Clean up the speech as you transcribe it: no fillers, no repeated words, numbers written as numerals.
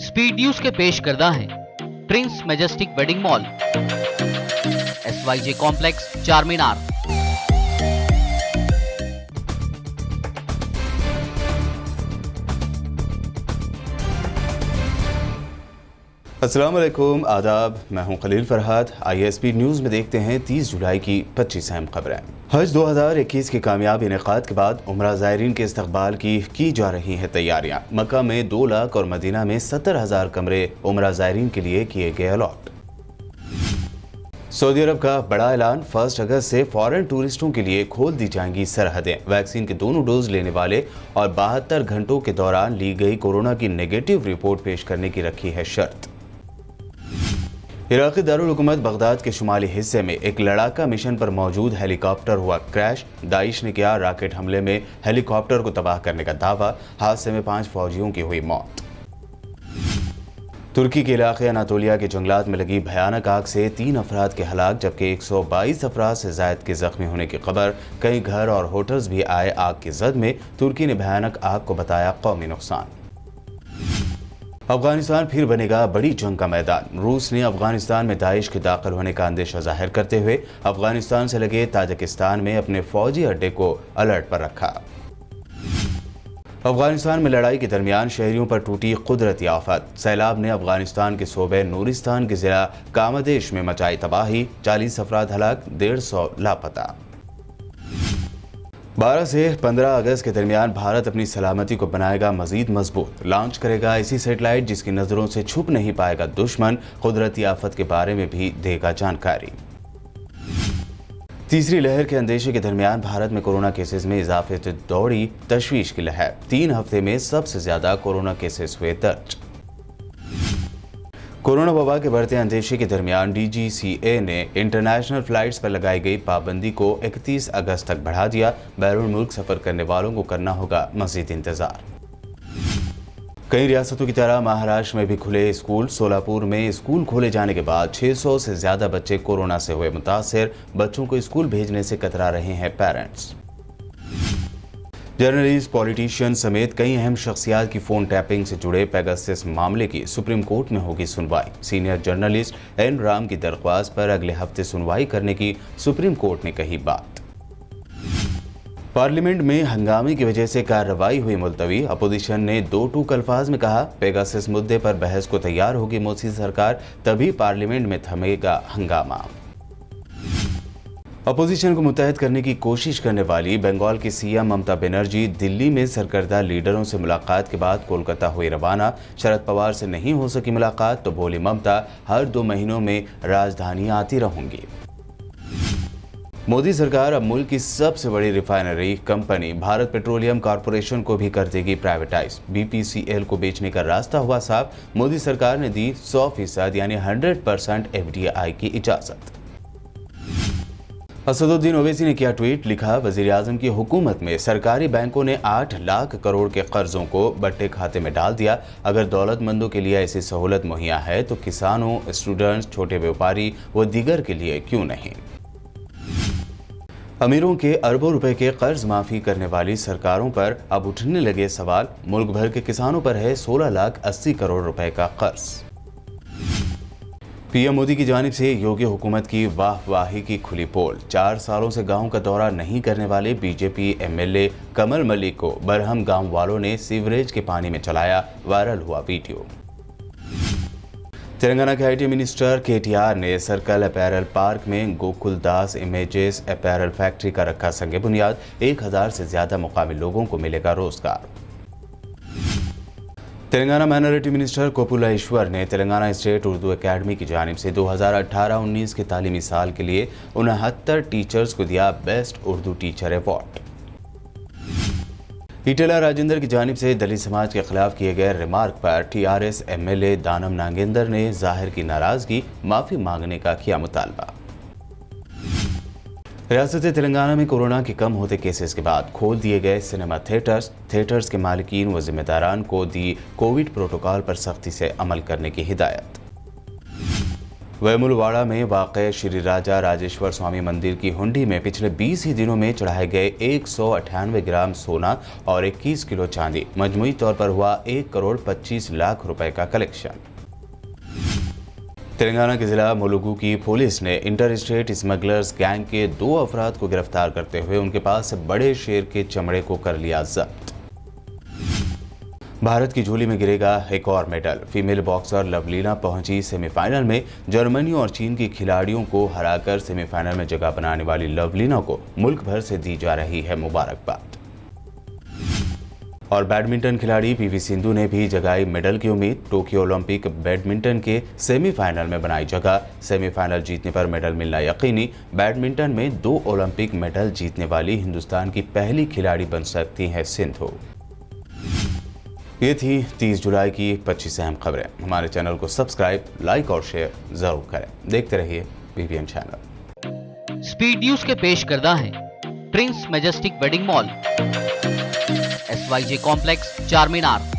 Speed news के पेश करदा हैं Prince majestic wedding mall, SYJ complex, चार मीनार। अस्सलाम वालेकुम, आदाब। मैं हूं खलील फरहाद। आइए स्पीड न्यूज़ में देखते हैं 30 जुलाई की 25 अहम खबरें। हज 2021 के कामयाब इनेकाद के बाद उम्रा ज़ायरीन के इस्तकबाल की जा रही हैं तैयारियां। मक्का में 2 लाख और मदीना में 70,000 कमरे उम्रा ज़ायरीन के लिए किए गए अलॉट। सऊदी अरब का बड़ा ऐलान, 1 अगस्त से फॉरेन टूरिस्टों के लिए खोल दी जाएंगी सरहदें। वैक्सीन के दोनों डोज लेने वाले और 72 घंटों के दौरान ली गई कोरोना की नेगेटिव रिपोर्ट पेश करने की रखी है शर्त। इराक़ी दारुल हुकूमत बगदाद के शुमाली हिस्से में एक लड़ाका मिशन पर मौजूद हेलीकॉप्टर हुआ क्रैश। दाइश ने किया रॉकेट हमले में हेलीकॉप्टर को तबाह करने का दावा। हादसे में 5 फौजियों की हुई मौत। तुर्की के इलाके अनातोलिया के जंगलात में लगी भयानक आग से 3 अफराद के हलाक जबकि 122 अफराद से ज़ायद के जख्मी होने की खबर। कई घर और होटल्स भी आए आग की जद में। तुर्की ने भयानक आग को बताया कौमी नुकसान। अफगानिस्तान फिर बनेगा बड़ी जंग का मैदान। रूस ने अफगानिस्तान में दाइश के दाखिल होने का अंदेशा जाहिर करते हुए अफगानिस्तान से लगे ताजिकिस्तान में अपने फौजी अड्डे को अलर्ट पर रखा। अफगानिस्तान में लड़ाई के दरमियान शहरियों पर टूटी कुदरती आफत। सैलाब ने अफगानिस्तान के सूबे नूरिस्तान के जिला कामदेश में मचाई तबाही। 40 अफराद हलाक, 150 लापता। 12 से 15 अगस्त के दरमियान भारत अपनी सलामती को बनाएगा मजीद मजबूत। लॉन्च करेगा ऐसी सैटेलाइट जिसकी नजरों से छुप नहीं पाएगा दुश्मन। कुदरती आफत के बारे में भी देगा जानकारी। तीसरी लहर के अंदेशे के दरमियान भारत में कोरोना केसेस में इजाफे से दौड़ी तशवीश की लहर। 3 हफ्ते में सबसे ज्यादा कोरोना केसेस हुए दर्ज। कोरोना वबा के बढ़ते अंदेशे के दरमियान DGCA ने इंटरनेशनल फ्लाइट्स पर लगाई गई पाबंदी को 31 अगस्त तक बढ़ा दिया। बैरून मुल्क सफर करने वालों को करना होगा मजीद इंतजार। कई रियासतों की तरह महाराष्ट्र में भी खुले स्कूल। सोलापुर में स्कूल खोले जाने के बाद 600 से ज्यादा बच्चे कोरोना से हुए मुतासिर। बच्चों को स्कूल भेजने से कतरा रहे हैं पेरेंट्स। जर्नलिस्ट, पॉलिटिशियन समेत कई अहम शख्सियात की फोन टैपिंग से जुड़े पेगासस मामले की सुप्रीम कोर्ट में होगी सुनवाई। सीनियर जर्नलिस्ट N राम की दरख्वास्त पर अगले हफ्ते सुनवाई करने की सुप्रीम कोर्ट ने कही बात। पार्लियामेंट में हंगामे की वजह से कार्रवाई हुई मुलतवी। अपोजिशन ने 2 टूक अल्फाज में कहा, पेगासस मुद्दे पर बहस को तैयार होगी मोदी सरकार, तभी पार्लियामेंट में थमेगा हंगामा। अपोजिशन को मुत्तहद करने की कोशिश करने वाली बंगाल की CM ममता बनर्जी दिल्ली में सरकर्दा लीडरों से मुलाकात के बाद कोलकाता हुई रवाना। शरद पवार से नहीं हो सकी मुलाकात तो बोली ममता, हर 2 महीनों में राजधानी आती रहूंगी। मोदी सरकार अब मुल्क की सबसे बड़ी refinery company Bharat petroleum corporation को भी कर देगी प्राइवेटाइज। BPCL को बेचने का रास्ता हुआ साफ। मोदी सरकार ने दी 100% यानी 100% FDI की इजाजत। असदुद्दीन ओवैसी ने किया ट्वीट, लिखा, वजीर आजम की हुकूमत में सरकारी बैंकों ने 8 लाख करोड़ के कर्जों को बट्टे खाते में डाल दिया। अगर दौलतमंदों के लिए ऐसी सहूलत मुहैया है तो किसानों, स्टूडेंट्स, छोटे व्यापारी व दीगर के लिए क्यों नहीं। अमीरों के अरबों रुपए के कर्ज माफी करने वाली सरकारों पर अब उठने लगे सवाल। मुल्क भर के किसानों पर है 16,80 करोड़ रुपए का कर्ज। PM मोदी की जानिब से योगी हुकूमत की वाहवाही की खुली पोल। 4 सालों से गांव का दौरा नहीं करने वाले BJP MLA कमल मलिक को बरहम गांव वालों ने सीवरेज के पानी में चलाया। वायरल हुआ वीडियो। तेलंगाना के IT मिनिस्टर KTR ने सर्कल अपैरल पार्क में गोकुल दास इमेजेस अपैरल फैक्ट्री का रखा संगे बुनियाद। 1000 से ज्यादा मुकामी लोगों को मिलेगा रोजगार। तेलंगाना माइनॉरिटी मिनिस्टर कोपुला ईश्वर ने तेलंगाना स्टेट उर्दू एकेडमी की जानिब से 2018-19 के तालीमी साल के लिए 69 टीचर्स को दिया best Urdu teacher award. Etela Rajendra की जानिब से दलित समाज के खिलाफ किए गए रिमार्क पर TRS MLA दानम नागेंद्र ने जाहिर की नाराजगी। माफी मांगने का किया मुतालबा। रियासत तेलंगाना में कोरोना के कम होते केसेस के बाद खोल दिए गए सिनेमा थिएटर्स के मालिकीन व जिम्मेदारान को दी कोविड प्रोटोकॉल पर सख्ती से अमल करने की हिदायत। वेमुलवाड़ा में वाक़ श्री राजा राजेश्वर स्वामी मंदिर की हुंडी में पिछले 20 ही दिनों में चढ़ाए गए 198 ग्राम सोना और 21 किलो चांदी, मजमूई तौर पर हुआ 1 करोड़ 25 लाख रुपए का कलेक्शन। तेलंगाना के जिला मुलुगु की पुलिस ने इंटर स्टेट स्मगलर्स गैंग के 2 अफराद को गिरफ्तार करते हुए उनके पास से बड़े शेर के चमड़े को कर लिया जब्त। भारत की झोली में गिरेगा एक और मेडल। फीमेल बॉक्सर लवलीना पहुंची सेमीफाइनल में। जर्मनी और चीन की खिलाड़ियों को हराकर सेमीफाइनल में जगह बनाने वाली लवलीना को मुल्क भर से दी जा रही है मुबारकबाद। और बैडमिंटन खिलाड़ी पीवी सिंधु ने भी जगाई मेडल की उम्मीद। टोक्यो ओलंपिक बैडमिंटन के सेमीफाइनल में बनाई जगह। सेमीफाइनल जीतने पर मेडल मिलना यकीनी। बैडमिंटन में 2 ओलंपिक मेडल जीतने वाली हिंदुस्तान की पहली खिलाड़ी बन सकती है सिंधु। ये थी 30 जुलाई की 25 अहम खबरें। हमारे चैनल को सब्सक्राइब, लाइक और शेयर जरूर करें। देखते रहिए पीवीएम चैनल। स्पीड न्यूज के पेश करदा हैं Prince majestic wedding mall, SYJ complex, चार मीनार।